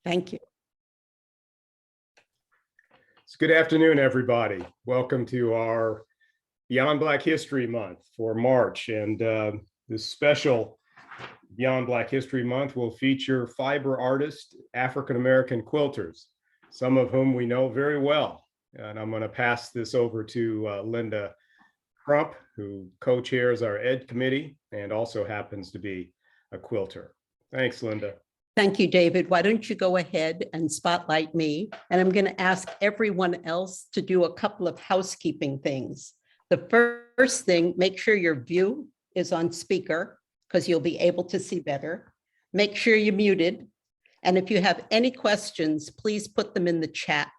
Thank you. Good afternoon, everybody. Welcome to our Beyond Black History Month for March. And this special Beyond Black History Month will feature fiber artists, African-American quilters, some of whom we know very well. And I'm going to pass this over to Linda Crump, who co-chairs our Ed Committee and also happens to be a quilter. Thanks, Linda. Thank you, David. Why don't you go ahead and spotlight me? And I'm going to ask everyone else to do a couple of housekeeping things. The first thing, make sure your view is on speaker because you'll be able to see better. Make sure you're muted. And if you have any questions, please put them in the chat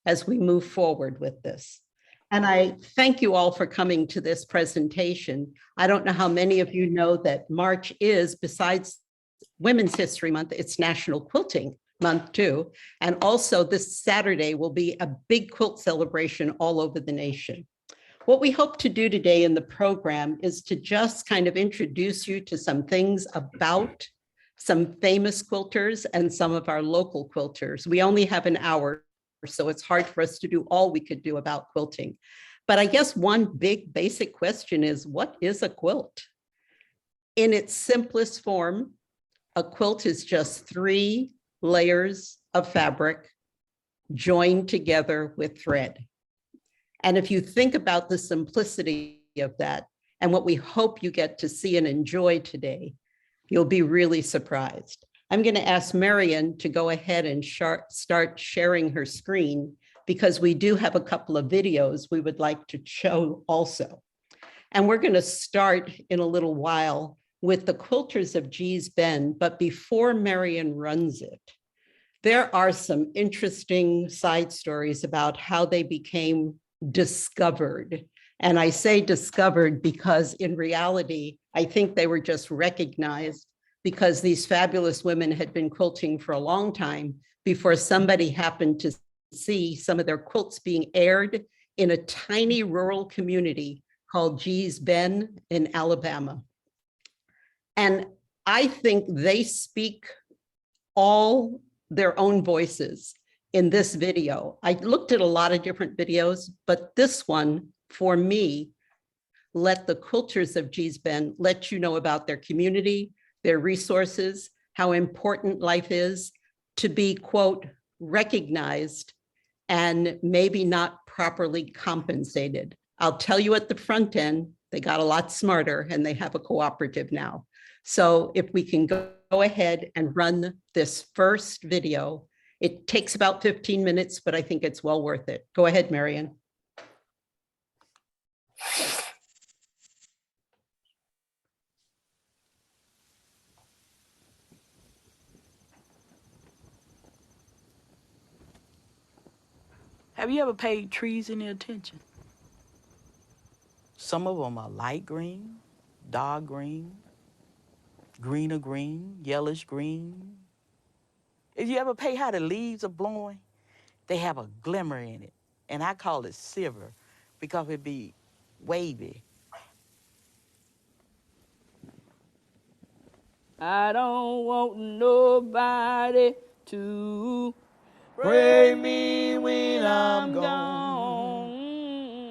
as we move forward with this. And I thank you all for coming to this presentation. I don't know how many of you know that March is, besides Women's History Month, it's National Quilting Month too. And also this Saturday will be a big quilt celebration all over the nation. What we hope to do today in the program is to just kind of introduce you to some things about some famous quilters and some of our local quilters. We only have an hour, so it's hard for us to do all we could do about quilting. But I guess one big basic question is, what is a quilt? In its simplest form, a quilt is just 3 layers of fabric joined together with thread. And if you think about the simplicity of that and what we hope you get to see and enjoy today, you'll be really surprised. I'm going to ask Marian to go ahead and start sharing her screen because we do have a couple of videos we would like to show also. And we're going to start in a little while with the quilters of Gee's Bend, but before Marian runs it, there are some interesting side stories about how they became discovered. And I say discovered because in reality, I think they were just recognized because these fabulous women had been quilting for a long time before somebody happened to see some of their quilts being aired in a tiny rural community called Gee's Bend in Alabama. And I think they speak all their own voices in this video. I looked at a lot of different videos, but this one, for me, let the quilters of Gee's Bend let you know about their community, their resources, how important life is to be, quote, recognized and maybe not properly compensated. I'll tell you at the front end, they got a lot smarter and they have a cooperative now. So if we can go ahead and run this first video, it takes about 15 minutes, but I think it's well worth it. Go ahead, Marian. Have you ever paid trees any attention? Some of them are light green, dark green, greener green, yellowish green. If you ever pay how the leaves are blowing, they have a glimmer in it. And I call it silver because it be wavy. I don't want nobody to pray me when I'm gone.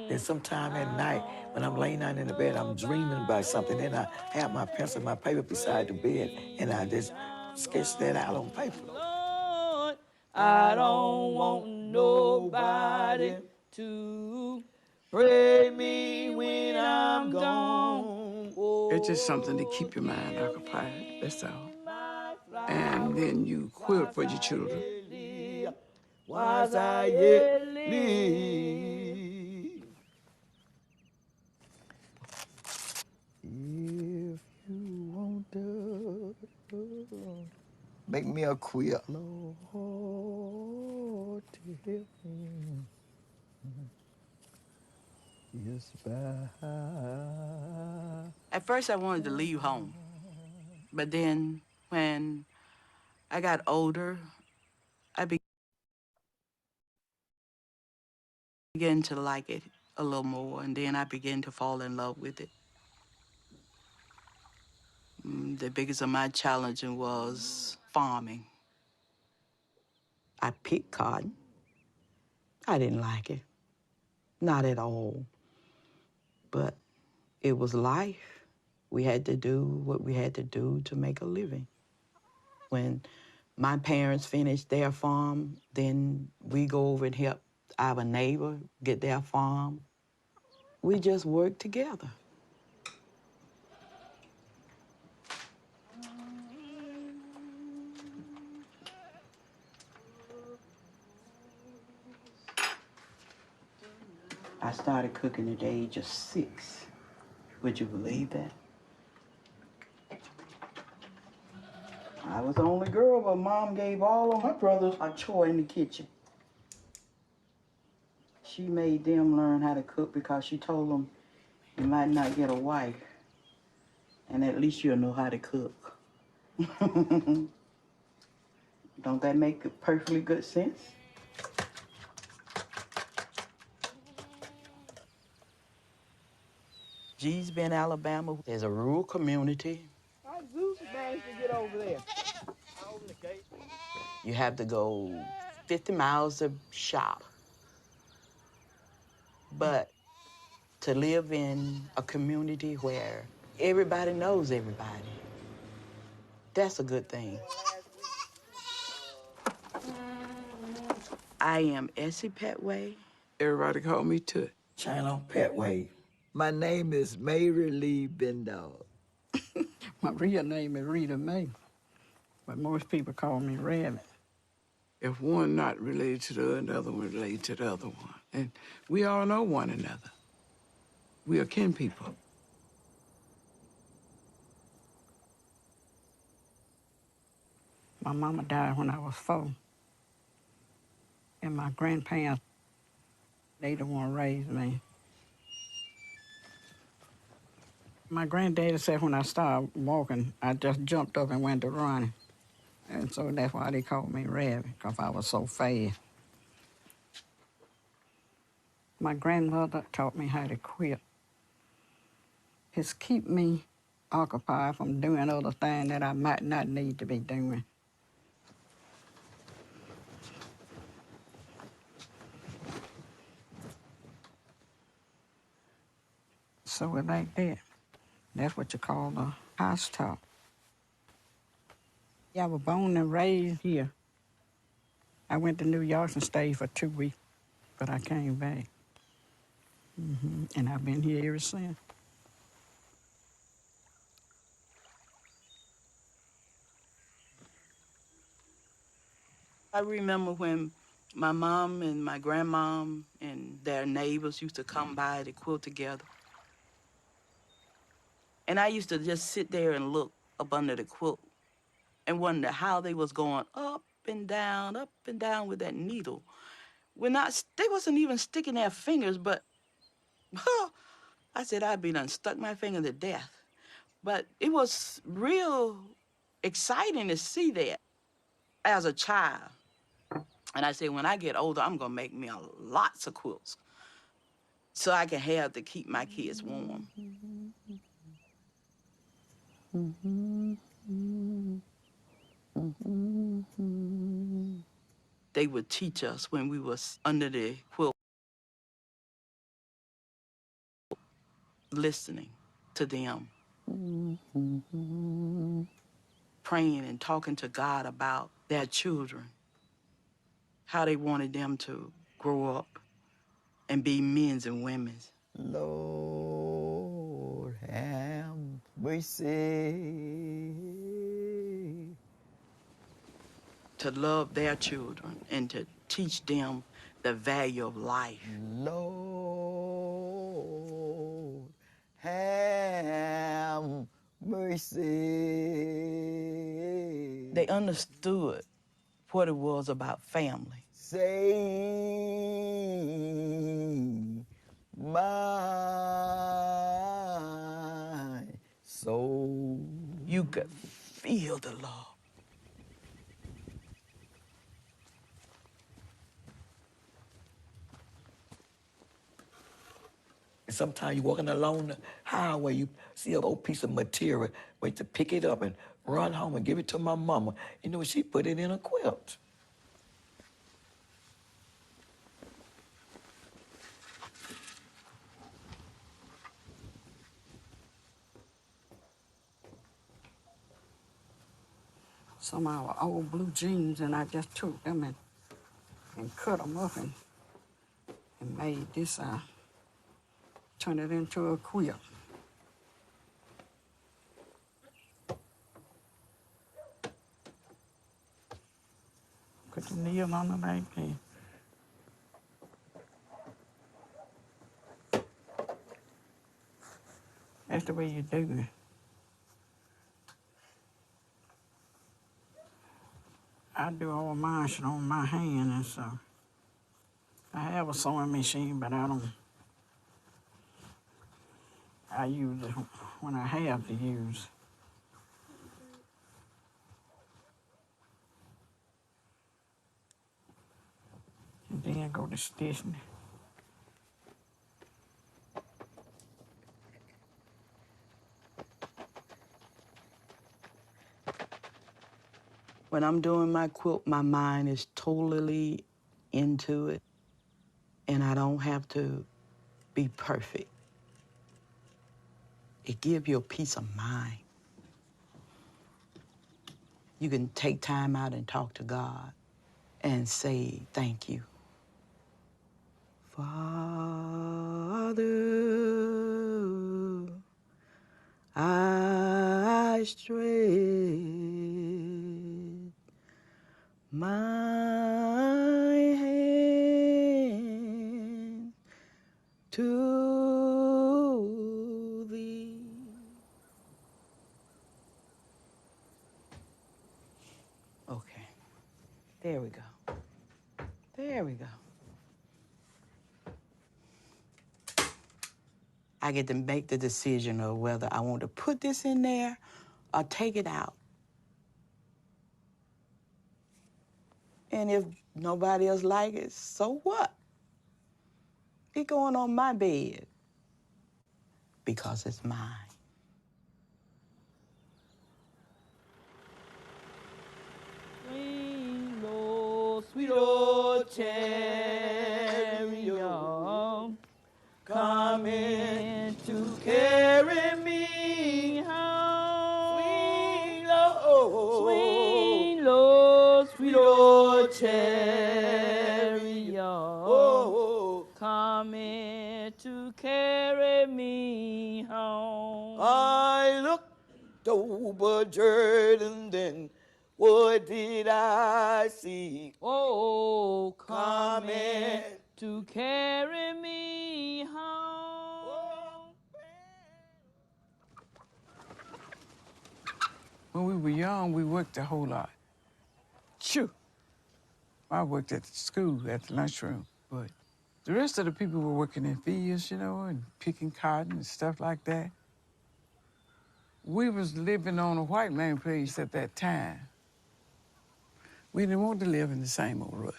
Then sometime at night, when I'm laying down in the bed, I'm dreaming about something. Then I have my pencil and my paper beside the bed, and I just sketch that out on paper. Lord, I don't want nobody to pray me when I'm gone. It's just something to keep your mind occupied, that's all. And then you quilt for your children. Was I yet live? If you want to make me a quilt, Lord, to help me. Yes, At first, I wanted to leave home. But then, when I got older, I began to like it a little more, and then I began to fall in love with it. The biggest of my challenges was farming. I picked cotton. I didn't like it, not at all. But it was life. We had to do what we had to do to make a living. When my parents finished their farm, then we go over and help our neighbor get their farm. We just worked together. I started cooking at the age of 6. Would you believe that? I was the only girl, but Mom gave all of her brothers a chore in the kitchen. She made them learn how to cook because she told them you might not get a wife, and at least you'll know how to cook. Don't that make perfectly good sense? Gee's Bend, Alabama, there's a rural community. How Zeus managed to get over there? You have to go 50 miles to shop. But to live in a community where everybody knows everybody, that's a good thing. I am Essie Petway. Everybody call me Tut. China Petway. My name is Mary Lee Bendall. My real name is Rita Mae, but most people call me Rabbit. If one not related to the other one related to the other one. And we all know one another. We are kin people. My mama died when I was 4. And my grandparents, they the one raised me. My granddaddy said when I started walking, I just jumped up and went to running. And so that's why they called me Rabbit, because I was so fast. My grandmother taught me how to quit. It's keep me occupied from doing other things that I might not need to be doing. So it's like that. That's what you call a house top. Yeah, I was born and raised here. I went to New York and stayed for 2 weeks, but I came back. And I've been here ever since. I remember when my mom and my grandmom and their neighbors used to come by to quilt together. And I used to just sit there and look up under the quilt and wonder how they was going up and down with that needle. They wasn't even sticking their fingers, but I said I'd be done stuck my finger to death. But it was real exciting to see that as a child. And I said, when I get older, I'm gonna make me lots of quilts so I can have to keep my kids warm. They would teach us when we was under the quilt, listening to them, praying and talking to God about their children, how they wanted them to grow up and be men's and women's. Lord have mercy. To love their children and to teach them the value of life. Lord have mercy. They understood what it was about family. Save my soul. You could feel the love. And sometimes you're walking along the highway, you see an old piece of material, wait to pick it up and run home and give it to my mama. You know, she put it in a quilt. some of our old blue jeans, and I just took them and cut them up and made this, turn it into a quilt. Put the needle on the back there. That's the way you do it. I do all mine on my hand, and so I have a sewing machine, but I use it when I have to use. And then go to stitching. When I'm doing my quilt, my mind is totally into it, and I don't have to be perfect. It gives you a peace of mind. You can take time out and talk to God and say thank you. Father, I stretch my hand to thee. Okay, there we go. There we go. I get to make the decision of whether I want to put this in there or take it out. And if nobody else like it, so what? It going on my bed because it's mine. Sweet old chariot, coming to carry me home. Sweet Lord, sweet old chariot, coming to carry me home. I looked over Jordan, then what did I see? Oh, coming to carry me home. When we were young, we worked a whole lot. Shoo! I worked at the school, at the lunchroom, but the rest of the people were working in fields, you know, and picking cotton and stuff like that. We was living on a white man place at that time. We didn't want to live in the same old rut.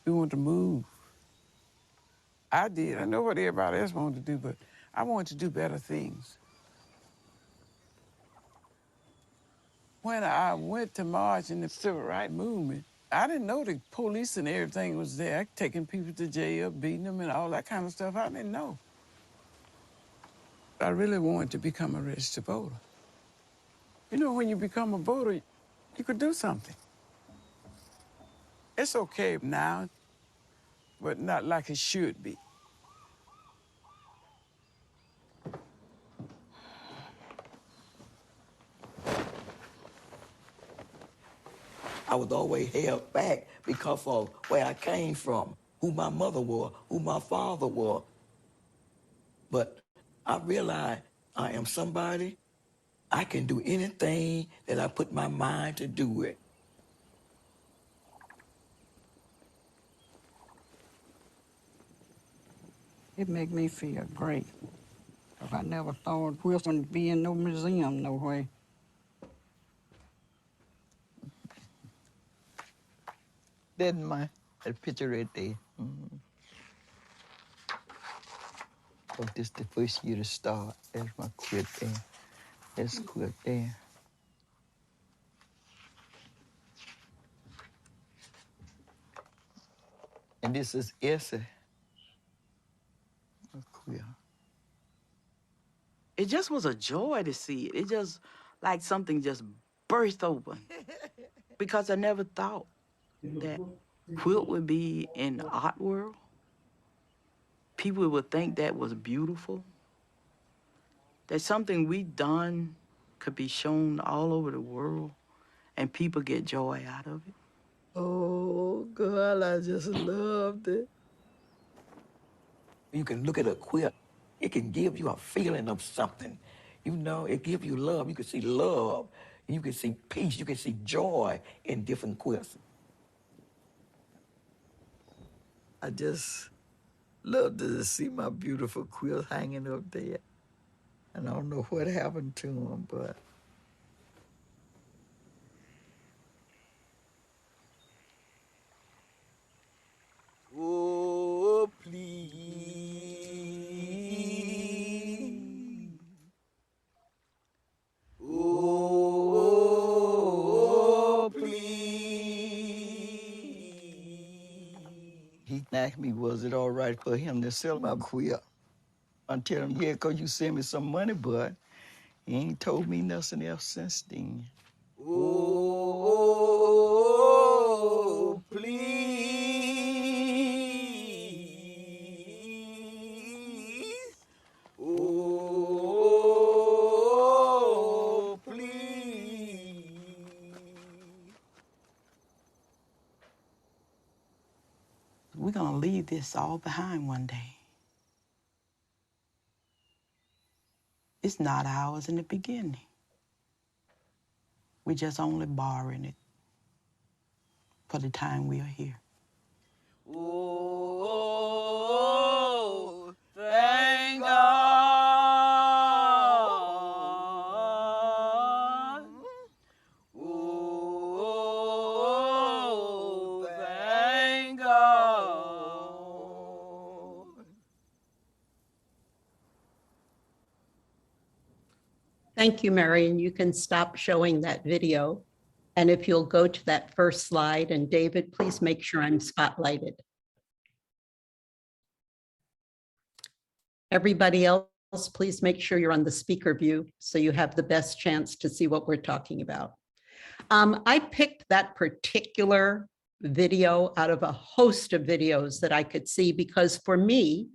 We wanted to move. I did. I know what everybody else wanted to do, but I wanted to do better things. When I went to march in the civil rights movement, I didn't know the police and everything was there, taking people to jail, beating them and all that kind of stuff. I didn't know. I really wanted to become a registered voter. You know, when you become a voter, you could do something. It's okay now, but not like it should be. I was always held back because of where I came from, who my mother was, who my father was. But I realized I am somebody. I can do anything that I put my mind to do it. It make me feel great. 'Cause I never thought Wilson would be in no museum no way. That's my that picture right there. Oh, this the first year to start. There's my quit there. There's quit there. And this is Essie. A queer. It just was a joy to see it. It just like something just burst open because I never thought that quilt would be in the art world. People would think that was beautiful, that something we done could be shown all over the world and people get joy out of it. Oh, girl, I just loved it. You can look at a quilt. It can give you a feeling of something. You know, it gives you love. You can see love. You can see peace. You can see joy in different quilts. I just love to see my beautiful quilt hanging up there. And I don't know what happened to them, but oh, please. Oh, please. He asked me, was it all right for him to sell my quilt? I tell him, yeah, 'cause you sent me some money, but he ain't told me nothing else since then. Oh, please. Oh, please. We're going to leave this all behind one day. It's not ours in the beginning. We're just only borrowing it for the time we are here. Oh, thank God. Oh, thank God. Thank you, Marion. You can stop showing that video. And if you'll go to that first slide, and David, please make sure I'm spotlighted. Everybody else, please make sure you're on the speaker view so you have the best chance to see what we're talking about. I picked that particular video out of a host of videos that I could see because for me,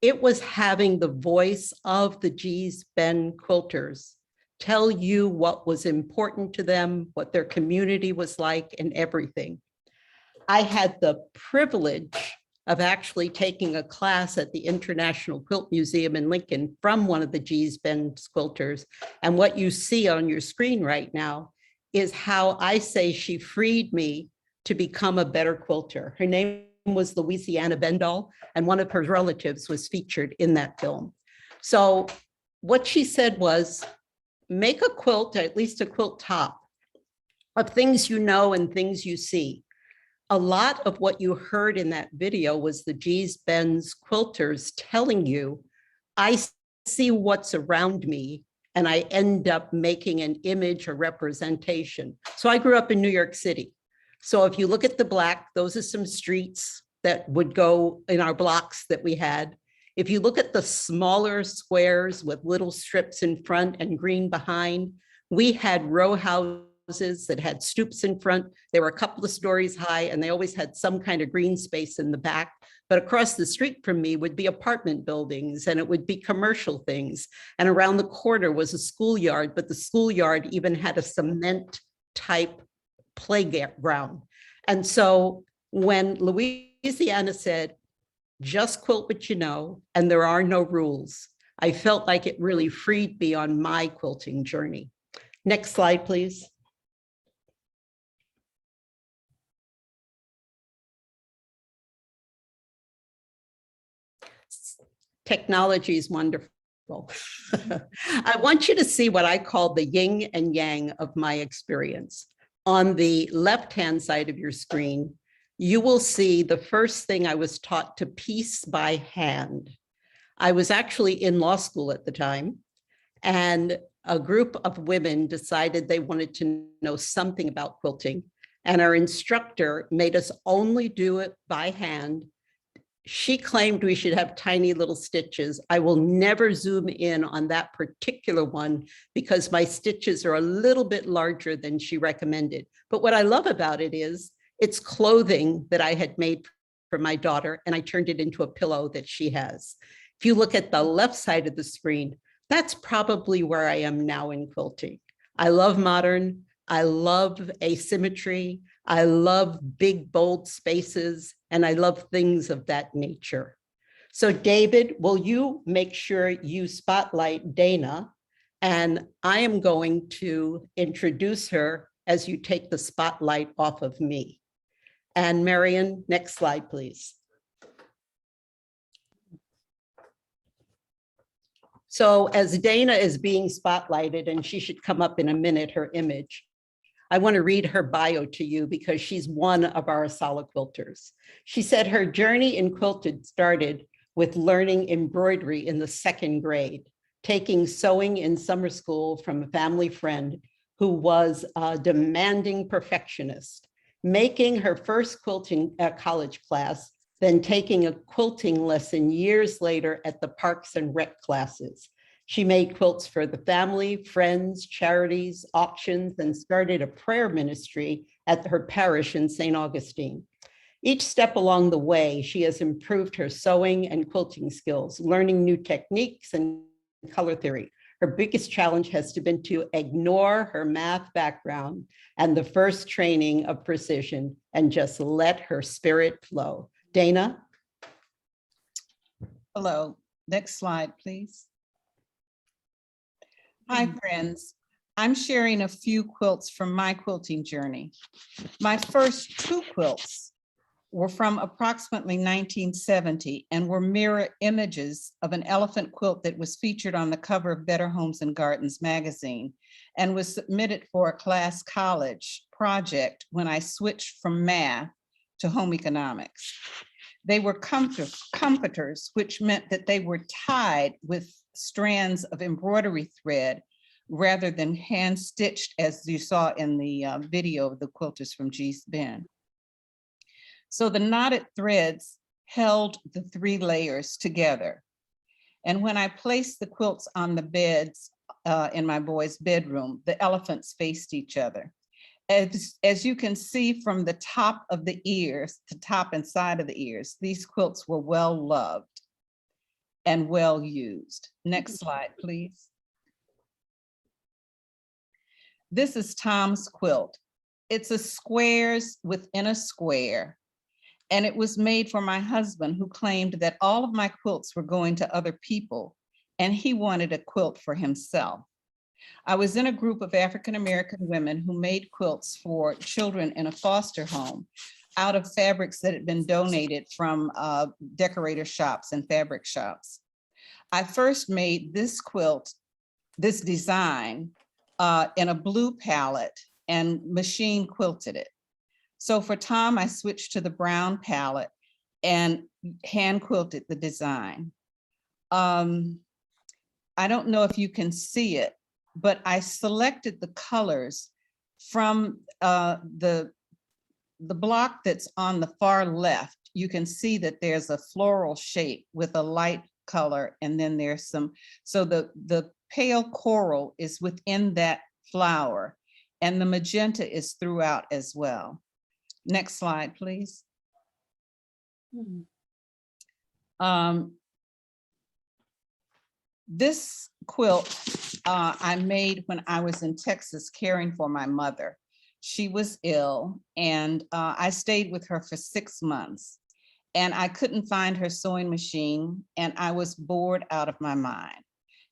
it was having the voice of the Gee's Bend quilters tell you what was important to them, what their community was like, and everything. I had the privilege of actually taking a class at the International Quilt Museum in Lincoln from one of the Gee's Bend quilters. And what you see on your screen right now is how I say she freed me to become a better quilter. Her name was Louisiana Bendall, and one of her relatives was featured in that film. So what she said was, make a quilt, at least a quilt top, of things you know and things you see. A lot of what you heard in that video was the Gee's Bend's quilters telling you, I see what's around me and I end up making an image or representation. So I grew up in New York City. So if you look at the black, those are some streets that would go in our blocks that we had. If you look at the smaller squares with little strips in front and green behind, we had row houses that had stoops in front. They were a couple of stories high and they always had some kind of green space in the back. But across the street from me would be apartment buildings and it would be commercial things. And around the corner was a schoolyard, but the schoolyard even had a cement type playground. And so when Louisiana said, just quilt what you know, and there are no rules, I felt like it really freed me on my quilting journey. Next slide, please. Technology is wonderful. I want you to see what I call the yin and yang of my experience. On the left-hand side of your screen, you will see the first thing I was taught to piece by hand. I was actually in law school at the time, and a group of women decided they wanted to know something about quilting. And our instructor made us only do it by hand she claimed we should have tiny little stitches. I will never zoom in on that particular one because my stitches are a little bit larger than she recommended. But what I love about it is it's clothing that I had made for my daughter, and I turned it into a pillow that she has. If you look at the left side of the screen, that's probably where I am now in quilting. I love modern. I love asymmetry. I love big, bold spaces, and I love things of that nature. So David, will you make sure you spotlight Dana? And I am going to introduce her as you take the spotlight off of me. And Marion, next slide, please. So as Dana is being spotlighted, and she should come up in a minute, her image, I want to read her bio to you because she's one of our ASALH quilters. She said her journey in quilted started with learning embroidery in the 2nd grade, taking sewing in summer school from a family friend who was a demanding perfectionist, making her first quilting college class, then taking a quilting lesson years later at the Parks and Rec classes. She made quilts for the family, friends, charities, auctions, and started a prayer ministry at her parish in St. Augustine. Each step along the way, she has improved her sewing and quilting skills, learning new techniques and color theory. Her biggest challenge has been to ignore her math background and the first training of precision and just let her spirit flow. Dana? Hello, next slide, please. Hi, friends. I'm sharing a few quilts from my quilting journey. My first 2 quilts were from approximately 1970 and were mirror images of an elephant quilt that was featured on the cover of Better Homes and Gardens magazine and was submitted for a class college project when I switched from math to home economics. They were comforters, which meant that they were tied with strands of embroidery thread rather than hand stitched as you saw in the video of the quilters from Gee's Bend. So the knotted threads held the 3 layers together. And when I placed the quilts on the beds in my boys' bedroom, the elephants faced each other. As you can see from the top of the ears, the top and side of the ears, these quilts were well loved and well used. Next slide, please. This is Tom's quilt. It's a squares within a square, and it was made for my husband, who claimed that all of my quilts were going to other people, and he wanted a quilt for himself. I was in a group of African-American women who made quilts for children in a foster home out of fabrics that had been donated from decorator shops and fabric shops. I first made this quilt, this design, in a blue palette and machine quilted it. So for Tom, I switched to the brown palette and hand quilted the design. I don't know if you can see it, but I selected the colors from the block that's on the far left. You can see that there's a floral shape with a light color, and then there's some, so the pale coral is within that flower, and the magenta is throughout as well. Next slide, please. This quilt I made when I was in Texas caring for my mother. She was ill, and I stayed with her for 6 months, and I couldn't find her sewing machine, and I was bored out of my mind.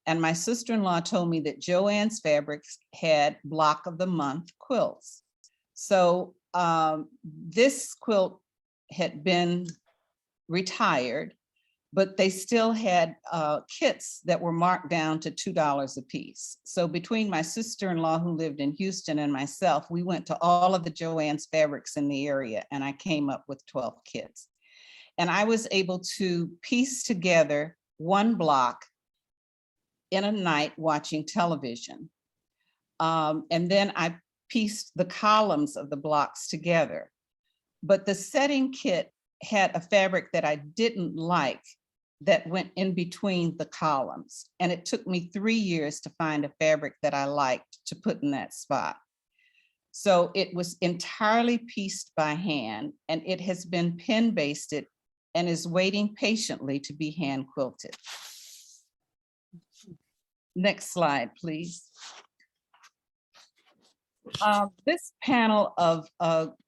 And my sister-in-law told me that Joann's Fabrics had block of the month quilts. So this quilt had been retired, but they still had kits that were marked down to $2 a piece. So between my sister-in-law, who lived in Houston, and myself, we went to all of the Joann's Fabrics in the area, and I came up with 12 kits. And I was able to piece together one block in a night watching television. And then I pieced the columns of the blocks together. But the setting kit had a fabric that I didn't like that went in between the columns. And it took me 3 years to find a fabric that I liked to put in that spot. So it was entirely pieced by hand, and it has been pin basted and is waiting patiently to be hand quilted. Next slide, please. This panel of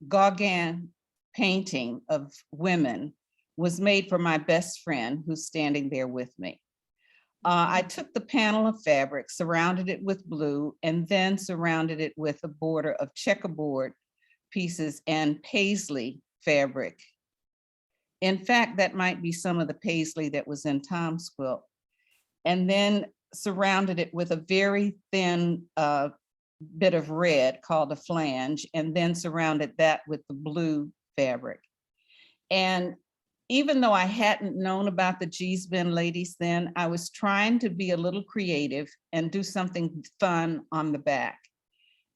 Gauguin painting of women was made for my best friend who's standing there with me. I took the panel of fabric, surrounded it with blue, and then surrounded it with a border of checkerboard pieces and paisley fabric. In fact, that might be some of the paisley that was in Tom's quilt. And then surrounded it with a very thin bit of red called a flange, and then surrounded that with the blue fabric. And even though I hadn't known about the Gee's Bend ladies then, I was trying to be a little creative and do something fun on the back.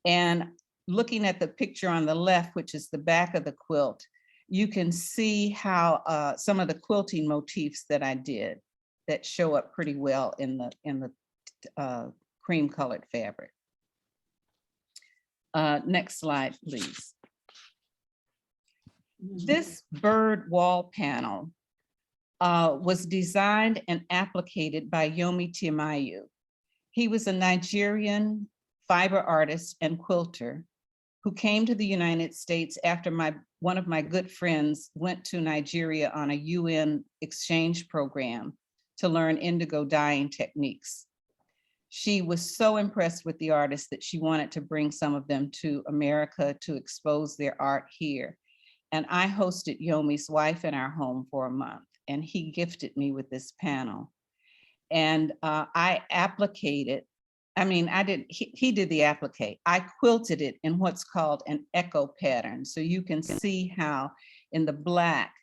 And looking at the picture on the left, which is the back of the quilt, you can see how some of the quilting motifs that I did that show up pretty well in the cream colored fabric. Next slide, please. This bird wall panel was designed and applicated by Yomi Tiamayu. He was a Nigerian fiber artist and quilter who came to the United States after one of my good friends went to Nigeria on a UN exchange program to learn indigo dyeing techniques. She was so impressed with the artists that she wanted to bring some of them to America to expose their art here. And I hosted Yomi's wife in our home for a month, and he gifted me with this panel. And I applicated, he did the applique. I quilted it in what's called an echo pattern. So you can see how in the black,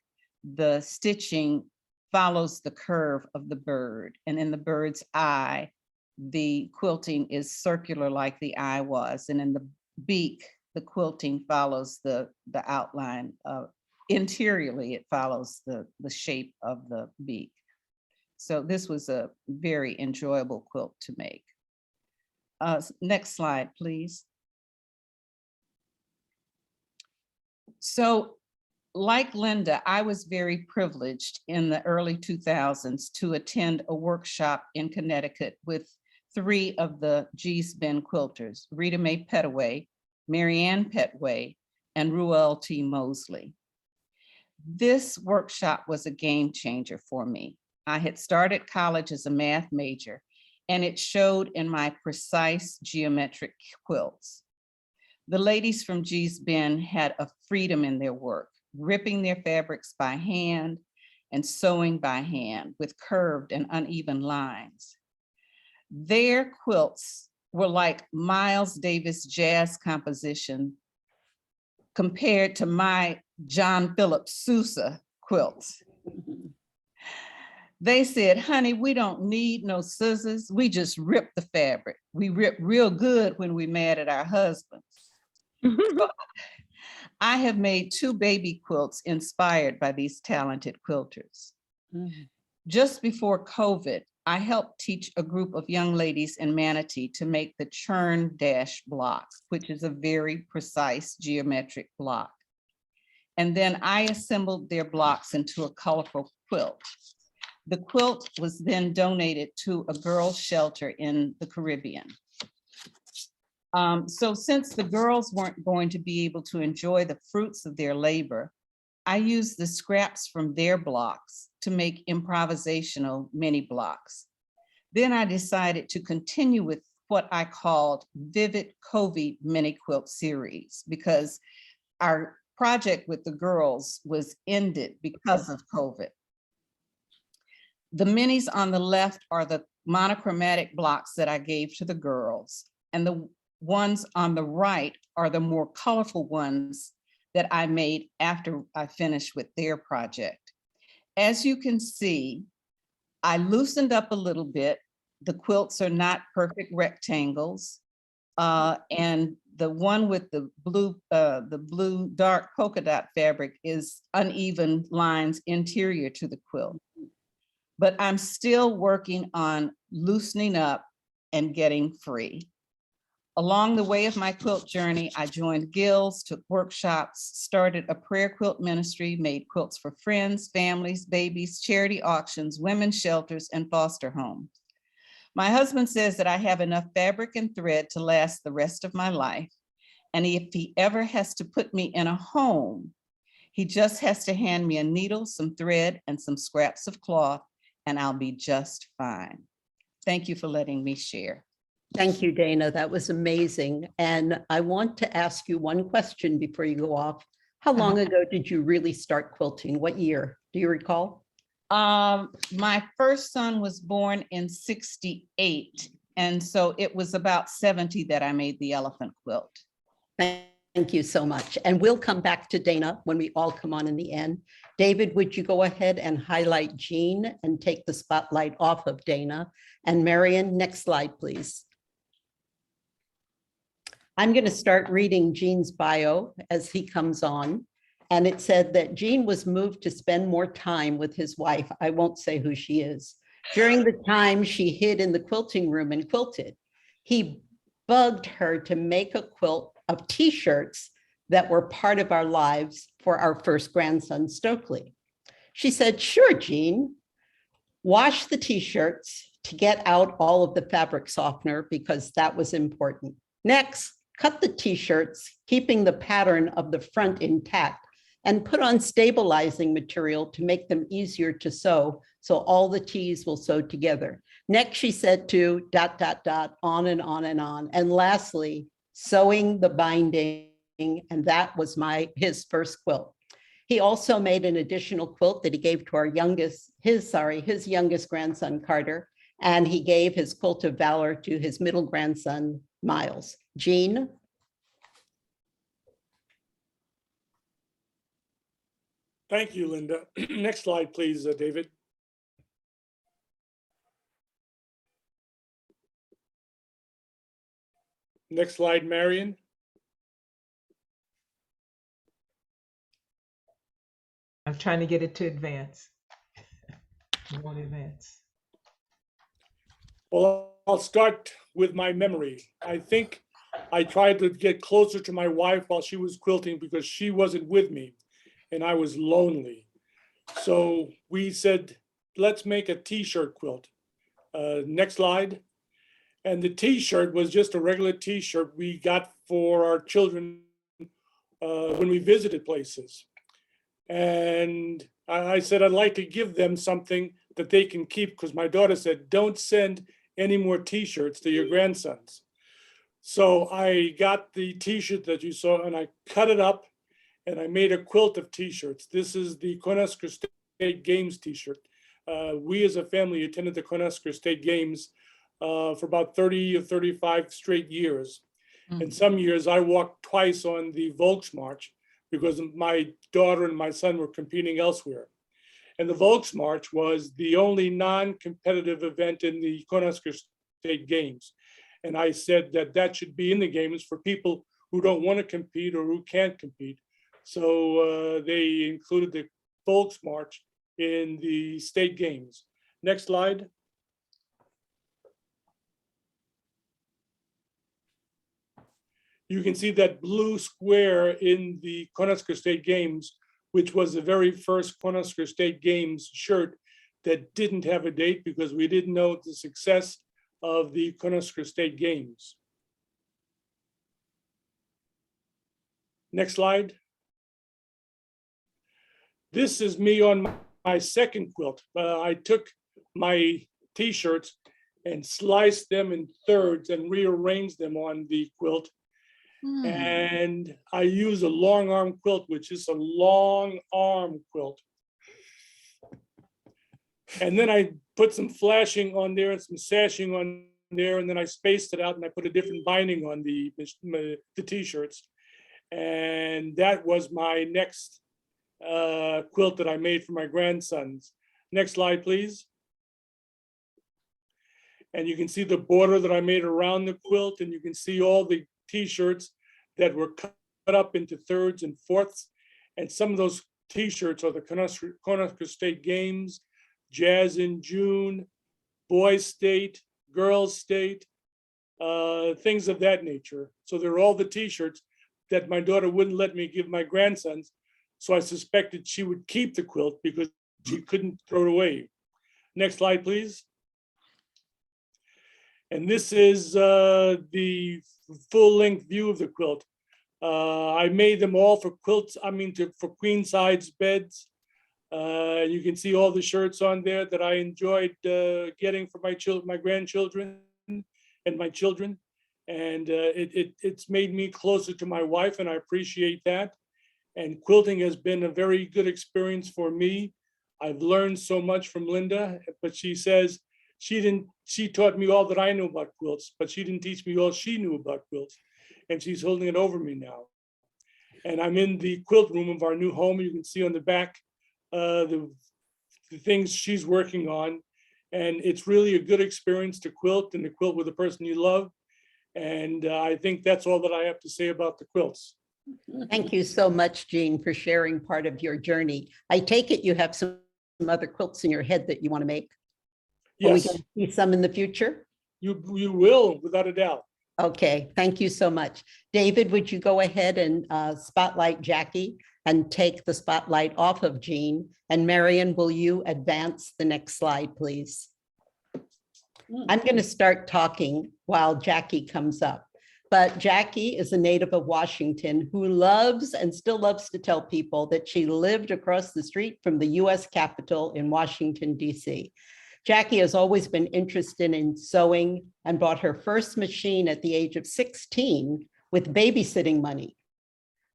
the stitching follows the curve of the bird. And in the bird's eye, the quilting is circular like the eye was. And in the beak, the quilting follows the outline. Interiorly, it follows the shape of the beak. So this was a very enjoyable quilt to make. Next slide, please. So like Linda, I was very privileged in the early 2000s to attend a workshop in Connecticut with 3 of the Gee's Bend quilters, Rita Mae Pettaway, Marianne Petway, and Ruel T. Mosley. This workshop was a game changer for me. I had started college as a math major, and it showed in my precise geometric quilts. The ladies from Gee's Bend had a freedom in their work, ripping their fabrics by hand and sewing by hand with curved and uneven lines. Their quilts were like Miles Davis jazz composition compared to my John Philip Sousa quilts. They said, honey, we don't need no scissors. We just rip the fabric. We rip real good when we mad at our husbands. I have made 2 baby quilts inspired by these talented quilters. Just before COVID, I helped teach a group of young ladies in Manatee to make the churn dash block, which is a very precise geometric block. And then I assembled their blocks into a colorful quilt. The quilt was then donated to a girls' shelter in the Caribbean. So since the girls weren't going to be able to enjoy the fruits of their labor, I used the scraps from their blocks to make improvisational mini blocks. Then I decided to continue with what I called Vivid COVID mini quilt series, because our project with the girls was ended because of COVID. The minis on the left are the monochromatic blocks that I gave to the girls, and the ones on the right are the more colorful ones that I made after I finished with their project. As you can see, I loosened up a little bit. The quilts are not perfect rectangles, and the one with the blue dark polka dot fabric is uneven lines interior to the quilt. But I'm still working on loosening up and getting free. Along the way of my quilt journey, I joined guilds, took workshops, started a prayer quilt ministry, made quilts for friends, families, babies, charity auctions, women's shelters, and foster homes. My husband says that I have enough fabric and thread to last the rest of my life. And if he ever has to put me in a home, he just has to hand me a needle, some thread, and some scraps of cloth, and I'll be just fine. Thank you for letting me share. Thank you, Dana. That was amazing. And I want to ask you one question before you go off. How long ago did you really start quilting? What year? Do you recall? My first son was born in '68. And so it was about 70 that I made the elephant quilt. Thank you so much. And we'll come back to Dana when we all come on in the end. David, would you go ahead and highlight Jean and take the spotlight off of Dana? And Marion, next slide, please. I'm going to start reading Jean's bio as he comes on. And it said that Jean was moved to spend more time with his wife. I won't say who she is. During the time she hid in the quilting room and quilted, he bugged her to make a quilt of t-shirts that were part of our lives for our first grandson, Stokely. She said, "Sure, Jean." Wash the t-shirts to get out all of the fabric softener because that was important. Next, cut the t-shirts, keeping the pattern of the front intact, and put on stabilizing material to make them easier to sew, so all the T's will sew together. Next, she said to ... on and on and on. And lastly, sewing the binding, and that was his first quilt. He also made an additional quilt that he gave to his youngest grandson, Carter, and he gave his quilt of valor to his middle grandson, Miles. Jean? Thank you, Linda. Next slide, please, David. Next slide, Marion. I'm trying to get it to advance. It won't advance. Well, I'll start with my memory. I think I tried to get closer to my wife while she was quilting because she wasn't with me and I was lonely. So we said, let's make a t-shirt quilt. Next slide. And the t-shirt was just a regular t-shirt we got for our children when we visited places. And I said, I'd like to give them something that they can keep because my daughter said, don't send any more t-shirts to your grandsons. So I got the t-shirt that you saw and I cut it up and I made a quilt of t-shirts. This is the Cornhusker State Games t-shirt. We as a family attended the Cornhusker State Games for about 30 or 35 straight years. And some years I walked twice on the Volksmarch because my daughter and my son were competing elsewhere. And the Volksmarch was the only non-competitive event in the Cornhusker State Games. And I said that that should be in the games for people who don't want to compete or who can't compete. So they included the Volksmarch in the state games. Next slide. You can see that blue square in the Cornhusker State Games, which was the very first Cornhusker State Games shirt that didn't have a date because we didn't know the success of the Cornhusker State Games. Next slide. This is me on my second quilt. I took my t-shirts and sliced them in thirds and rearranged them on the quilt. And I use a long arm quilt, which is a long arm quilt. And then I put some flashing on there and some sashing on there, and then I spaced it out and I put a different binding on the t-shirts. And that was my next quilt that I made for my grandsons. Next slide, please. And you can see the border that I made around the quilt, and you can see all the t-shirts that were cut up into thirds and fourths. And some of those t-shirts are the Cornhusker State Games, Jazz in June, Boys State, Girls State, things of that nature. So they're all the t-shirts that my daughter wouldn't let me give my grandsons. So I suspected she would keep the quilt because she couldn't throw it away. Next slide, please. And this is the full-length view of the quilt. I made them all for quilts, for queen size beds. You can see all the shirts on there that I enjoyed getting for my grandchildren and my children. And it's made me closer to my wife, and I appreciate that. And quilting has been a very good experience for me. I've learned so much from Linda, but she says she taught me all that I knew about quilts, but she didn't teach me all she knew about quilts. And she's holding it over me now. And I'm in the quilt room of our new home. You can see on the back the things she's working on. And it's really a good experience to quilt and to quilt with the person you love. And I think that's all that I have to say about the quilts. Thank you so much, Jean, for sharing part of your journey. I take it you have some other quilts in your head that you want to make. Are we Yes, going to see some in the future? you will, without a doubt. Okay, thank you so much. David, would you go ahead and spotlight Jackie and take the spotlight off of Jean? And Marion, will you advance the next slide, please? I'm going to start talking while Jackie comes up. But Jackie is a native of Washington who loves and still loves to tell people that she lived across the street from the US Capitol in Washington, DC. Jackie has always been interested in sewing and bought her first machine at the age of 16 with babysitting money.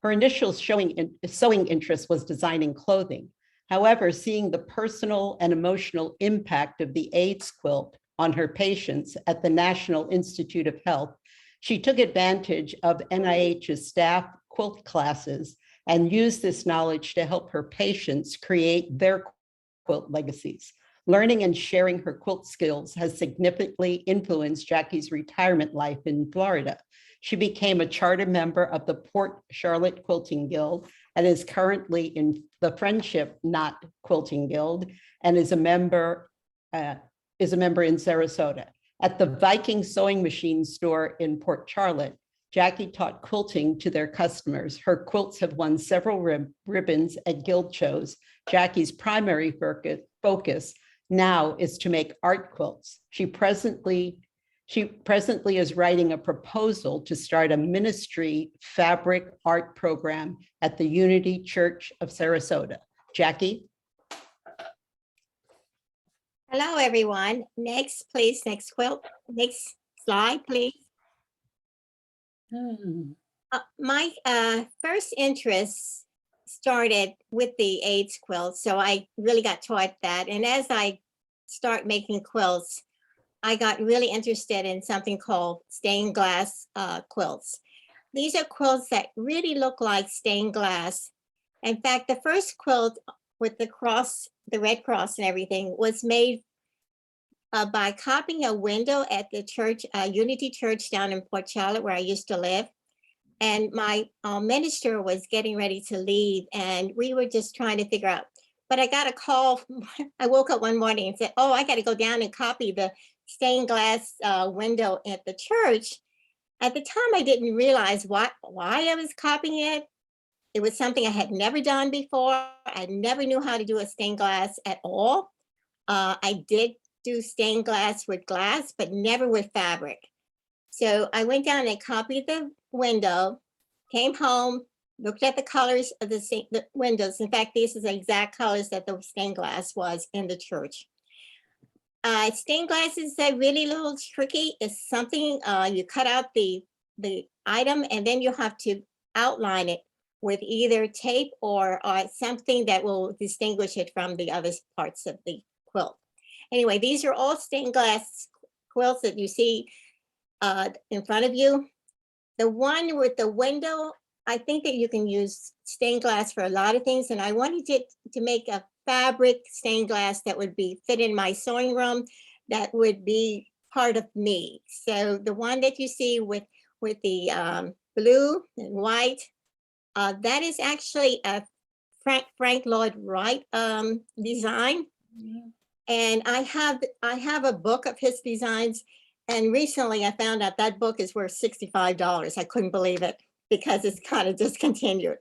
Her initial sewing interest was designing clothing. However, seeing the personal and emotional impact of the AIDS quilt on her patients at the National Institute of Health, she took advantage of NIH's staff quilt classes and used this knowledge to help her patients create their quilt legacies. Learning and sharing her quilt skills has significantly influenced Jackie's retirement life in Florida. She became a charter member of the Port Charlotte Quilting Guild and is currently in the Friendship Knot Quilting Guild and is a member in Sarasota. At the Viking Sewing Machine store in Port Charlotte, Jackie taught quilting to their customers. Her quilts have won several ribbons at guild shows. Jackie's primary focus now is to make art quilts. She presently is writing a proposal to start a ministry fabric art program at the Unity Church of Sarasota. Jackie? Hello, everyone. Next, please, next quilt. Next slide, please. My first interest started with the AIDS quilt, so I really got taught that. And as I start making quilts, I got really interested in something called stained glass quilts. These are quilts that really look like stained glass. In fact, the first quilt with the cross, the Red Cross and everything, was made by copying a window at the church, Unity Church down in Port Charlotte, where I used to live. And my minister was getting ready to leave, and we were just trying to figure out. But I got a call. I woke up one morning and said, "Oh, I got to go down and copy the stained glass window at the church." At the time, I didn't realize why I was copying it. It was something I had never done before. I never knew how to do a stained glass at all. I did do stained glass with glass, but never with fabric. So I went down and copied the window, came home, looked at the colors of the windows. In fact, these are the exact colors that the stained glass was in the church. Stained glass is really a little tricky. It's something you cut out the item and then you have to outline it with either tape or something that will distinguish it from the other parts of the quilt. Anyway, these are all stained glass quilts that you see in front of you. The one with the window, I think that you can use stained glass for a lot of things. And I wanted to make a fabric stained glass that would fit in my sewing room, that would be part of me. So the one that you see with the blue and white. That is actually a Frank Lloyd Wright design. And I have a book of his designs. And recently I found out that book is worth $65. I couldn't believe it because it's kind of discontinued.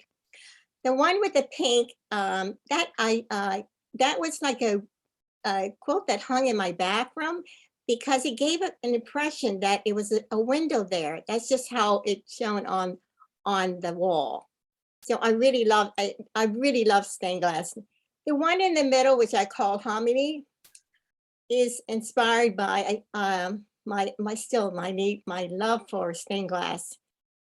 The one with the pink, that was like a quilt that hung in my bathroom because it gave it an impression that it was a window there. That's just how it's shown on the wall. So I really love stained glass. The one in the middle, which I call Hominy, is inspired by my love for stained glass.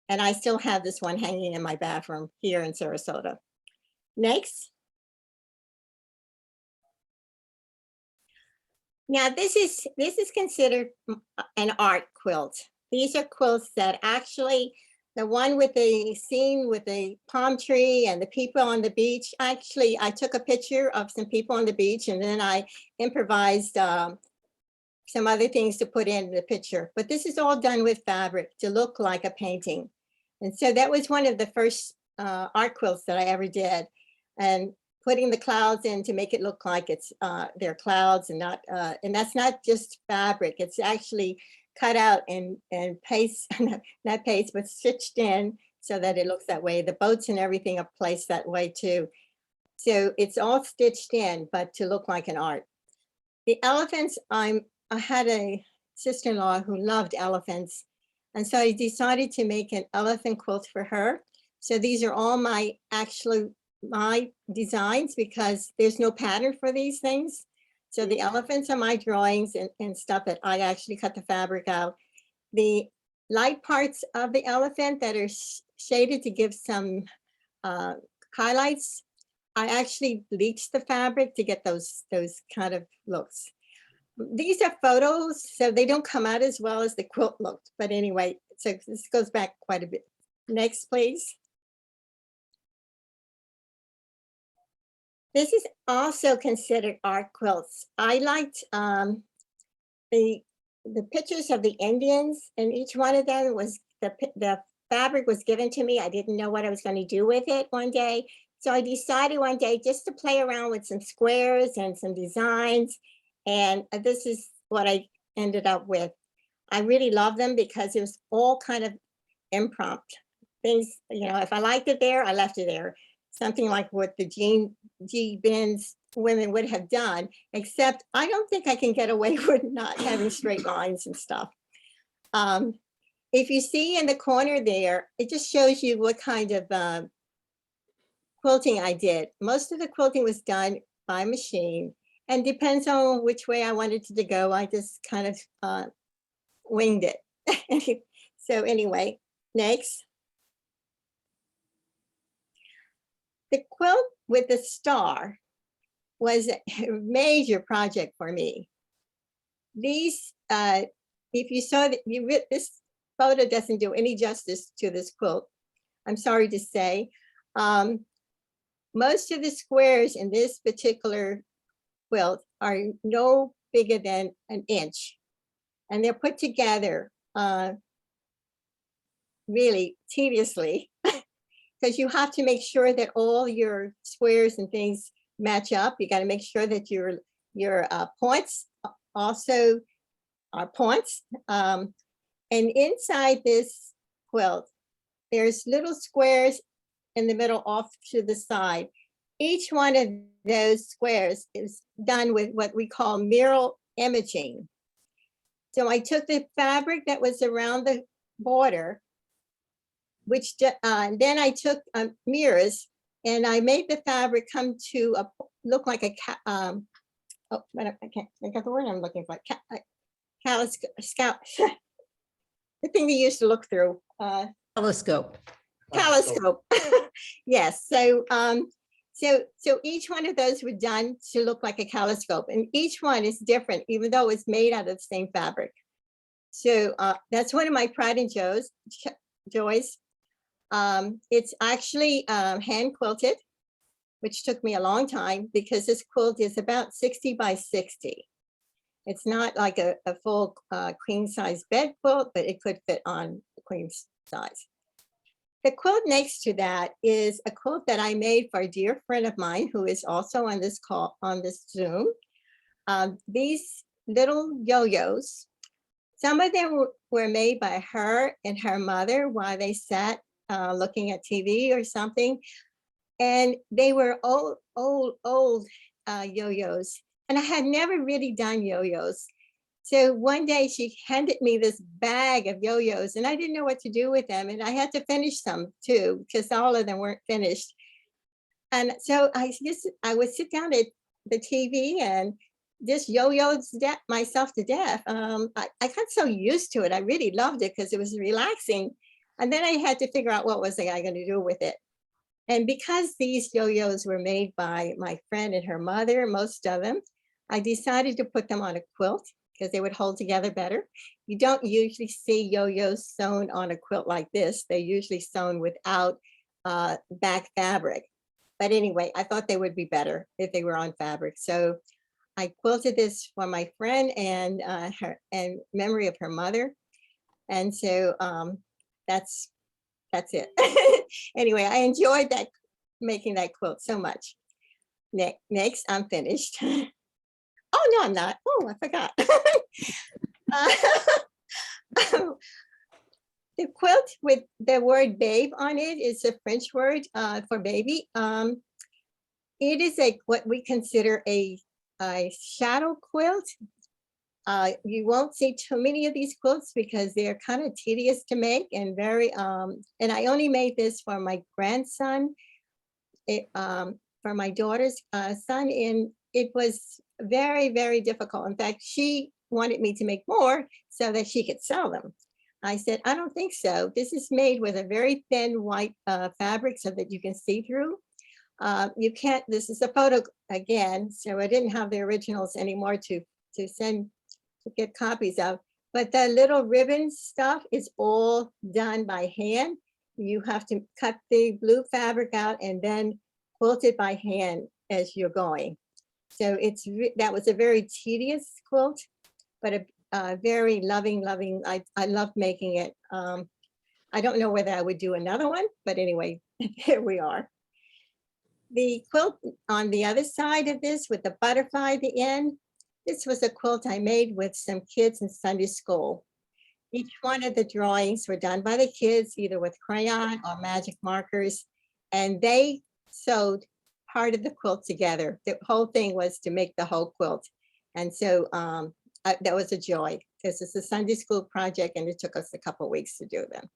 And I still have this one hanging in my bathroom here in Sarasota. Next. Now this is considered an art quilt. These are quilts that actually, the one with the scene with the palm tree and the people on the beach, actually I took a picture of some people on the beach and then I improvised some other things to put in the picture. But this is all done with fabric to look like a painting. And so that was one of the first art quilts that I ever did. And putting the clouds in to make it look like it's they're clouds and not, and that's not just fabric, it's actually cut out and paste, not paste, but stitched in so that it looks that way. The boats and everything are placed that way too. So it's all stitched in, but to look like an art. The elephants, I had a sister-in-law who loved elephants. And so I decided to make an elephant quilt for her. So these are all my designs because there's no pattern for these things. So the elephants are my drawings and stuff that I actually cut the fabric out. The light parts of the elephant that are shaded to give some highlights, I actually bleached the fabric to get those kind of looks. These are photos, so they don't come out as well as the quilt looked. But anyway, so this goes back quite a bit. Next, please. This is also considered art quilts. I liked the pictures of the Indians, and each one of them was, the fabric was given to me. I didn't know what I was going to do with it one day. So I decided one day just to play around with some squares and some designs. And this is what I ended up with. I really love them because it was all kind of impromptu things. You know, if I liked it there, I left it there. Something like what the G. Benz women would have done, except I don't think I can get away with not having straight lines and stuff. If you see in the corner there, it just shows you what kind of quilting I did. Most of the quilting was done by machine and depends on which way I wanted it to go. I just kind of winged it. So anyway, next. The quilt with the star was a major project for me. These, if you saw that, this photo doesn't do any justice to this quilt, I'm sorry to say. Most of the squares in this particular quilt are no bigger than an inch, and they're put together really tediously because you have to make sure that all your squares and things match up. You got to make sure that your points also are points. And inside this quilt, there's little squares in the middle off to the side. Each one of those squares is done with what we call mirror imaging. So I took the fabric that was around the border, which then I took mirrors and I made the fabric come to look like a oh, I can't think of the word I'm looking for. Scout. The thing they used to look through. Telescope. Telescope. Yes. So so each one of those were done to look like a telescope, and each one is different, even though it's made out of the same fabric. So that's one of my pride and joys. It's actually hand quilted, which took me a long time because this quilt is about 60 by 60. It's not like a full queen size bed quilt, but it could fit on the queen size. The quilt next to that is a quilt that I made for a dear friend of mine who is also on this call, on this Zoom. These little yo-yos, some of them were made by her and her mother while they sat looking at TV or something. And they were old yo-yos. And I had never really done yo-yos. So one day she handed me this bag of yo-yos and I didn't know what to do with them. And I had to finish some too, because all of them weren't finished. And so I would sit down at the TV and just yo-yo myself to death. I got so used to it. I really loved it because it was relaxing. And then I had to figure out what was I going to do with it. And because these yo-yos were made by my friend and her mother, most of them, I decided to put them on a quilt because they would hold together better. You don't usually see yo-yos sewn on a quilt like this. They're usually sewn without back fabric. But anyway, I thought they would be better if they were on fabric. So I quilted this for my friend and her and memory of her mother. And so that's it. Anyway, I enjoyed that, making that quilt so much. Next, I'm finished. Oh, no, I'm not. Oh, I forgot. The quilt with the word babe on it is a French word for baby. It is what we consider a shadow quilt. You won't see too many of these quilts because they're kind of tedious to make and very, and I only made this for my grandson, for my daughter's son, and it was very, very difficult. In fact, she wanted me to make more so that she could sell them. I said, I don't think so. This is made with a very thin white fabric so that you can see through. You can't, this is a photo again, so I didn't have the originals anymore to get copies of, but the little ribbon stuff is all done by hand. You have to cut the blue fabric out and then quilt it by hand as you're going. So that was a very tedious quilt, but a very loving. I loved making it. I don't know whether I would do another one, but anyway, here we are. The quilt on the other side of this with the butterfly at the end, this was a quilt I made with some kids in Sunday school. Each one of the drawings were done by the kids, either with crayon or magic markers, and they sewed part of the quilt together. The whole thing was to make the whole quilt. And so that was a joy because it's a Sunday school project and it took us a couple of weeks to do them.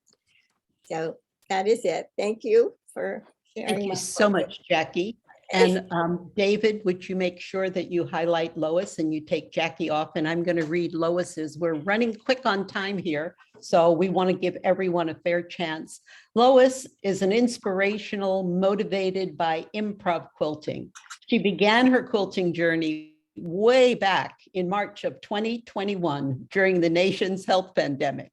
So that is it. Thank you for sharing. Thank you so much, Jackie. And David, would you make sure that you highlight Lois and you take Jackie off? And I'm going to read Lois's. We're running quick on time here, so we want to give everyone a fair chance. Lois is an inspirational, motivated by improv quilting. She began her quilting journey way back in March of 2021 during the nation's health pandemic.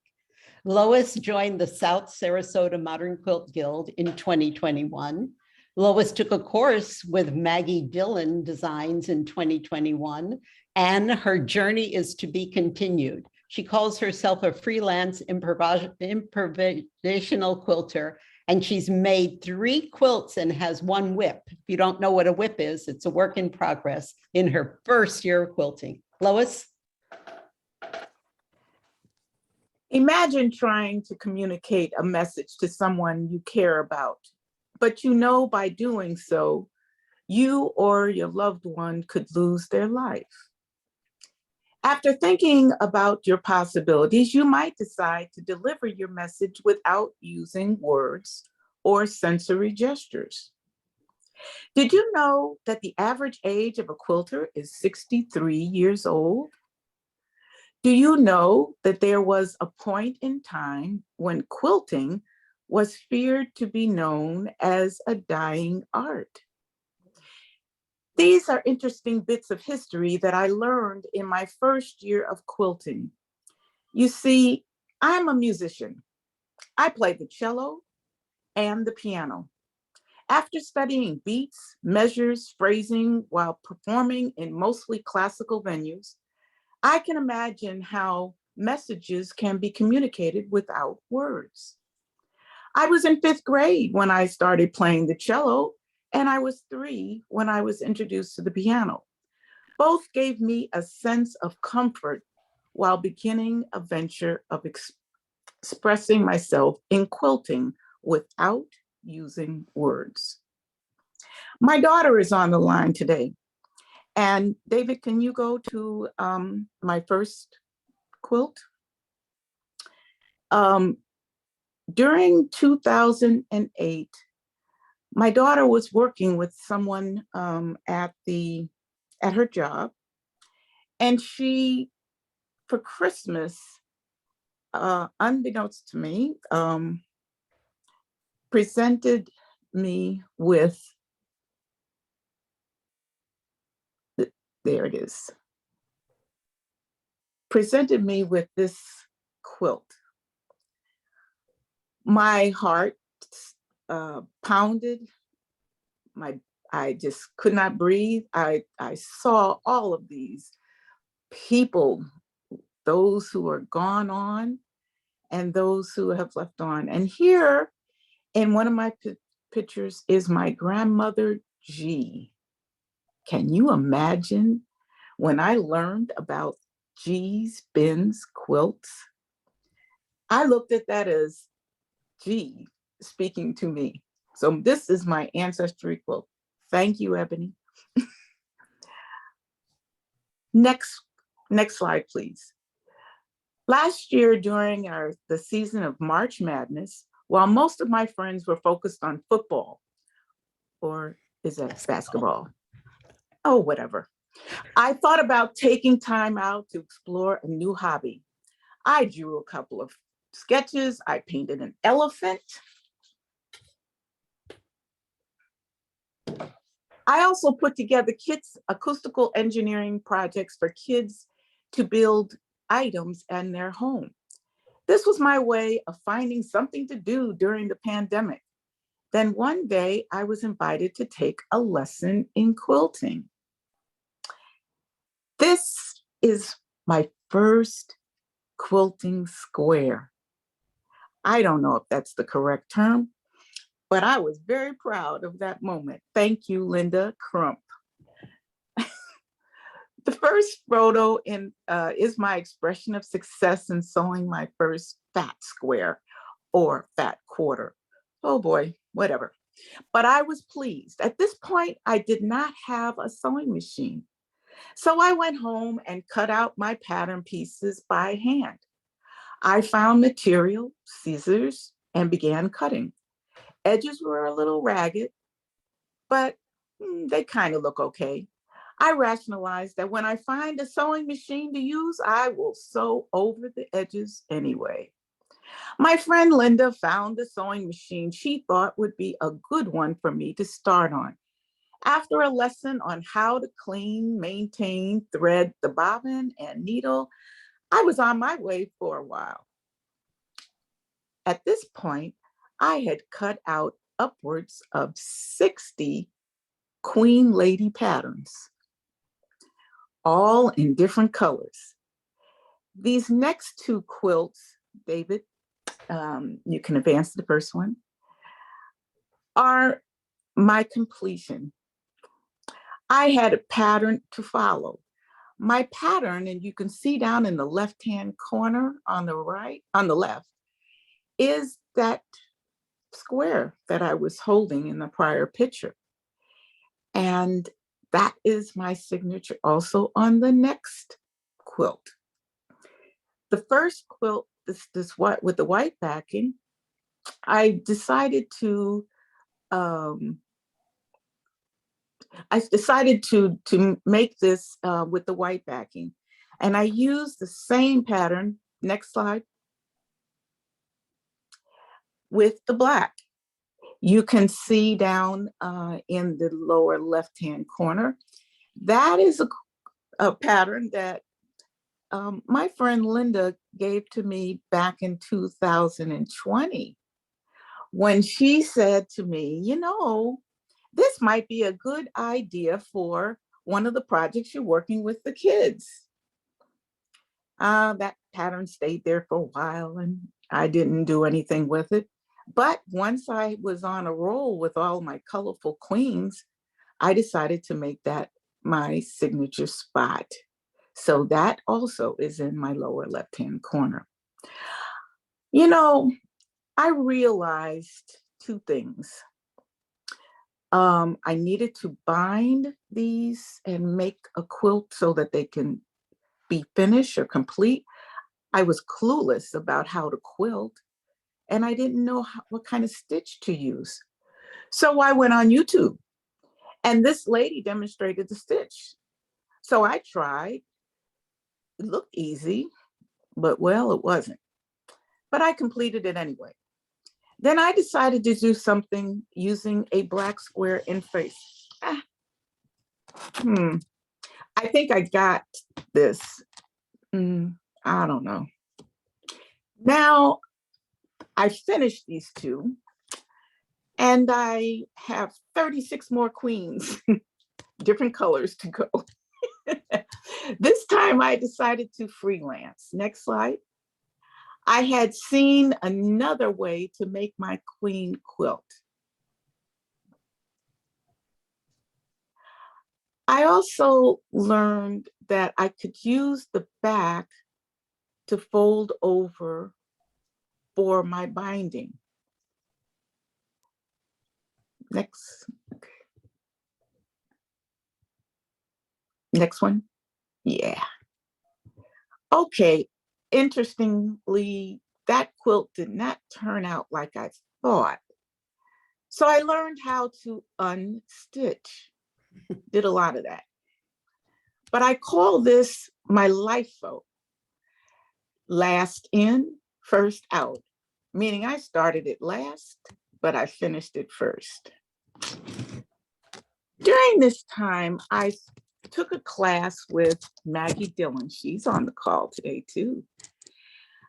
Lois joined the South Sarasota Modern Quilt Guild in 2021. Lois took a course with Maggie Dillon Designs in 2021, and her journey is to be continued. She calls herself a freelance improvisational quilter, and she's made 3 quilts and has 1 whip. If you don't know what a whip is, it's a work in progress in her first year of quilting. Lois? Imagine trying to communicate a message to someone you care about, but you know by doing so, you or your loved one could lose their life. After thinking about your possibilities, you might decide to deliver your message without using words or sensory gestures. Did you know that the average age of a quilter is 63 years old? Do you know that there was a point in time when quilting was feared to be known as a dying art? These are interesting bits of history that I learned in my first year of quilting. You see, I'm a musician. I play the cello and the piano. After studying beats, measures, phrasing while performing in mostly classical venues, I can imagine how messages can be communicated without words. I was in 5th grade when I started playing the cello, and I was 3 when I was introduced to the piano. Both gave me a sense of comfort while beginning a venture of expressing myself in quilting without using words. My daughter is on the line today. And David, can you go to my first quilt? During 2008, my daughter was working with someone at her job, and she, for Christmas, unbeknownst to me, presented me with, there it is, presented me with this quilt. My heart pounded. I just could not breathe. I saw all of these people, those who are gone on and those who have left on. And here in one of my pictures is my grandmother, G. Can you imagine when I learned about G's Ben's quilts? I looked at that as G speaking to me. So this is my ancestry quilt. Thank you, Ebony. Next slide, please. Last year, during the season of March Madness, while most of my friends were focused on football, or is that basketball? Oh, whatever. I thought about taking time out to explore a new hobby. I drew a couple of sketches. I painted an elephant. I also put together kids' acoustical engineering projects for kids to build items in their home. This was my way of finding something to do during the pandemic. Then one day I was invited to take a lesson in quilting. This is my first quilting square. I don't know if that's the correct term, but I was very proud of that moment. Thank you, Linda Crump. The first photo is my expression of success in sewing my first fat square or fat quarter. Oh boy, whatever. But I was pleased. At this point, I did not have a sewing machine. So I went home and cut out my pattern pieces by hand. I found material, scissors, and began cutting. Edges were a little ragged, but they kind of look okay. I rationalized that when I find a sewing machine to use, I will sew over the edges anyway. My friend Linda found a sewing machine she thought would be a good one for me to start on. After a lesson on how to clean, maintain, thread the bobbin and needle, I was on my way for a while. At this point, I had cut out upwards of 60 Queen Lady patterns, all in different colors. These next two quilts, David, you can advance the first one, are my completion. I had a pattern to follow. My pattern, and you can see down in the left-hand corner on the left, is that square that I was holding in the prior picture. And that is my signature also on the next quilt. The first quilt, this white with the white backing, I decided to make this with the white backing. And I used the same pattern, next slide, with the black. You can see down in the lower left-hand corner, that is a pattern that my friend Linda gave to me back in 2020, when she said to me, you know, this might be a good idea for one of the projects you're working with the kids. That pattern stayed there for a while and I didn't do anything with it. But once I was on a roll with all my colorful queens, I decided to make that my signature spot. So that also is in my lower left-hand corner. You know, I realized two things. I needed to bind these and make a quilt so that they can be finished or complete. I was clueless about how to quilt, and I didn't know what kind of stitch to use. So I went on YouTube, and this lady demonstrated the stitch. So I tried. It looked easy, but well, it wasn't. But I completed it anyway. Then I decided to do something using a black square interface. I think I got this. I don't know. Now I finished these two, and I have 36 more queens, different colors to go. This time I decided to freelance. Next slide. I had seen another way to make my queen quilt. I also learned that I could use the back to fold over for my binding. Next. Next one. Yeah. Okay. Interestingly, that quilt did not turn out like I thought. So I learned how to unstitch. Did a lot of that. But I call this my LIFO. Last in, first out. Meaning I started it last, but I finished it first. During this time, I took a class with Maggie Dillon. She's on the call today too.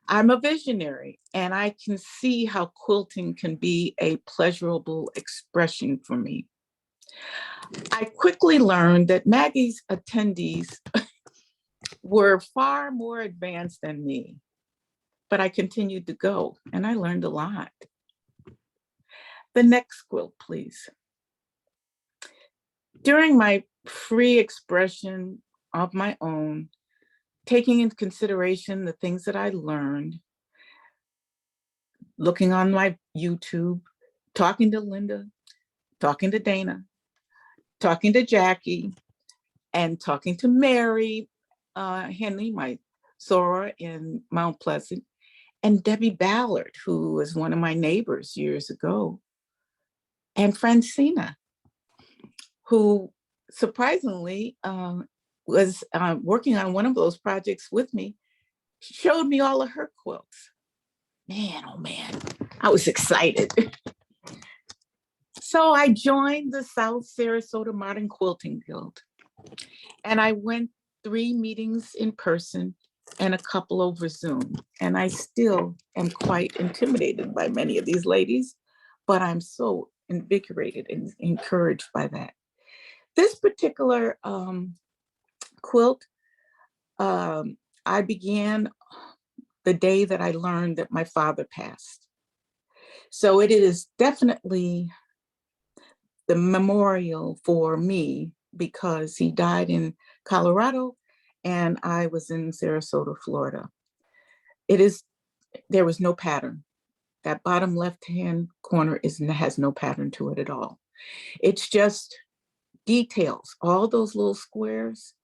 I'm a visionary, and I can see how quilting can be a pleasurable expression for me. I quickly learned that Maggie's attendees were far more advanced than me, but I continued to go, and I learned a lot. The next quilt, please. During my free expression of my own, taking into consideration the things that I learned, looking on my YouTube, talking to Linda, talking to Dana, talking to Jackie, and talking to Mary Henley, my Sora in Mount Pleasant, and Debbie Ballard, who was one of my neighbors years ago, and Francina, who surprisingly was working on one of those projects with me, showed me all of her quilts. Man, oh man, I was excited. So I joined the South Sarasota Modern Quilting Guild, and I went 3 meetings in person and a couple over Zoom. And I still am quite intimidated by many of these ladies, but I'm so invigorated and encouraged by that. This particular quilt, I began the day that I learned that my father passed. So it is definitely the memorial for me because he died in Colorado and I was in Sarasota, Florida. There was no pattern. That bottom left-hand corner has no pattern to it at all. It's just details. All those little squares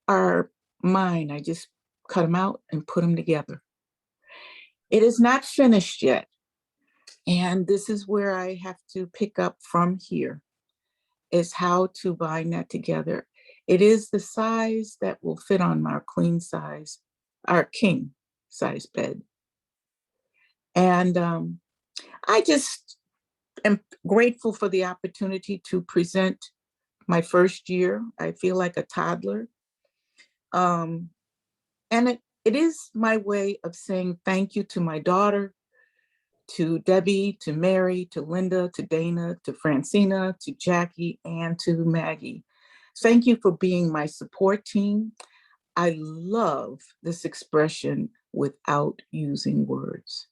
are mine. I just cut them out and put them together. It is not finished yet. And this is where I have to pick up from here, is how to bind that together. It is the size that will fit on our queen size, our king size bed. And I just am grateful for the opportunity to present my first year. I feel like a toddler. And it is my way of saying thank you to my daughter, to Debbie, to Mary, to Linda, to Dana, to Francina, to Jackie, and to Maggie. Thank you for being my support team. I love this expression without using words.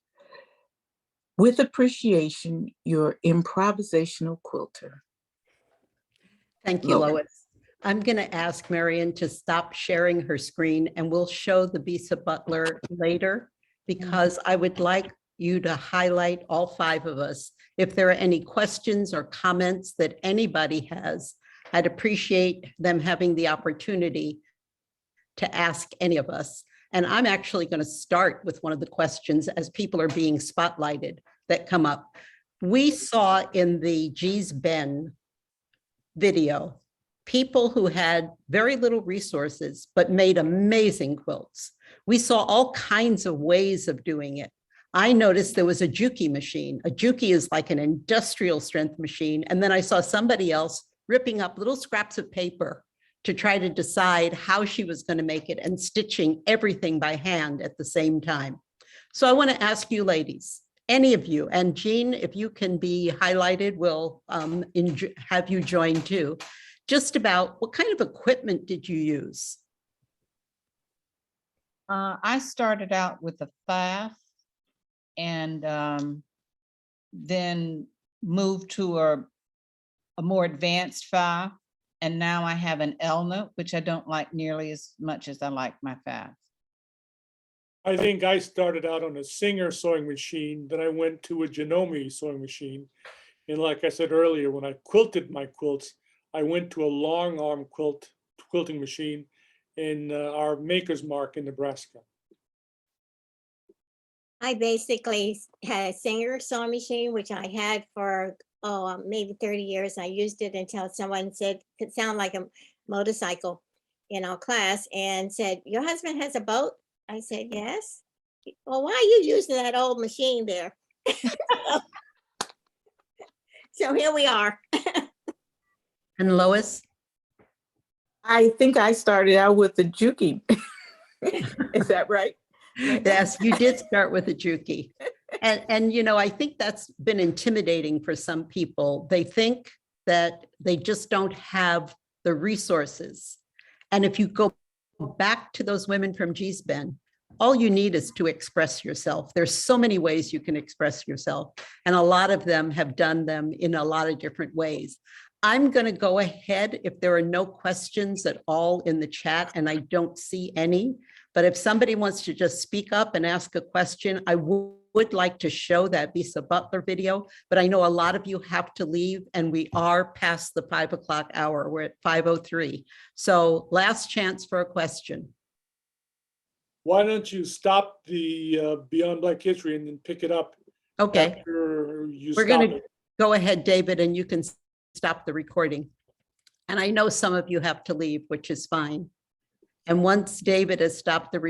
With appreciation, your improvisational quilter. Thank you, Lois. Lois. I'm going to ask Marion to stop sharing her screen and we'll show the Bisa Butler later because I would like you to highlight all 5 of us. If there are any questions or comments that anybody has, I'd appreciate them having the opportunity to ask any of us. And I'm actually going to start with one of the questions as people are being spotlighted that come up. We saw in the Gee's Ben video, people who had very little resources, but made amazing quilts. We saw all kinds of ways of doing it. I noticed there was a Juki machine. A Juki is like an industrial strength machine. And then I saw somebody else ripping up little scraps of paper to try to decide how she was going to make it and stitching everything by hand at the same time. So I want to ask you ladies, any of you, and Jean, if you can be highlighted, we'll have you join too. Just about what kind of equipment did you use? I started out with a FAF and then moved to a more advanced FAF. And now I have an Elna, which I don't like nearly as much as I like my FAF. I think I started out on a Singer sewing machine, then I went to a Janome sewing machine. And like I said earlier, when I quilted my quilts, I went to a long arm quilting machine in our Maker's Mark in Nebraska. I basically had a Singer sewing machine, which I had for maybe 30 years. I used it until someone said it could sound like a motorcycle in our class and said, "Your husband has a boat?" I said, "Yes." "Well, why are you using that old machine there?" So here we are. And Lois? I think I started out with the Juki. Is that right? Yes, you did start with a Juki. And you know, I think that's been intimidating for some people. They think that they just don't have the resources. And if you go back to those women from Gee's Ben, all you need is to express yourself. There's so many ways you can express yourself. And a lot of them have done them in a lot of different ways. I'm going to go ahead if there are no questions at all in the chat, and I don't see any. But if somebody wants to just speak up and ask a question, I would like to show that Bisa Butler video, but I know a lot of you have to leave and we are past the 5 o'clock hour. We're at 5:03. So last chance for a question. Why don't you stop the Beyond Black History and then pick it up? Okay. After you We're stop going to it. go ahead, David, and you can stop the recording. And I know some of you have to leave, which is fine. And once David has stopped the recording,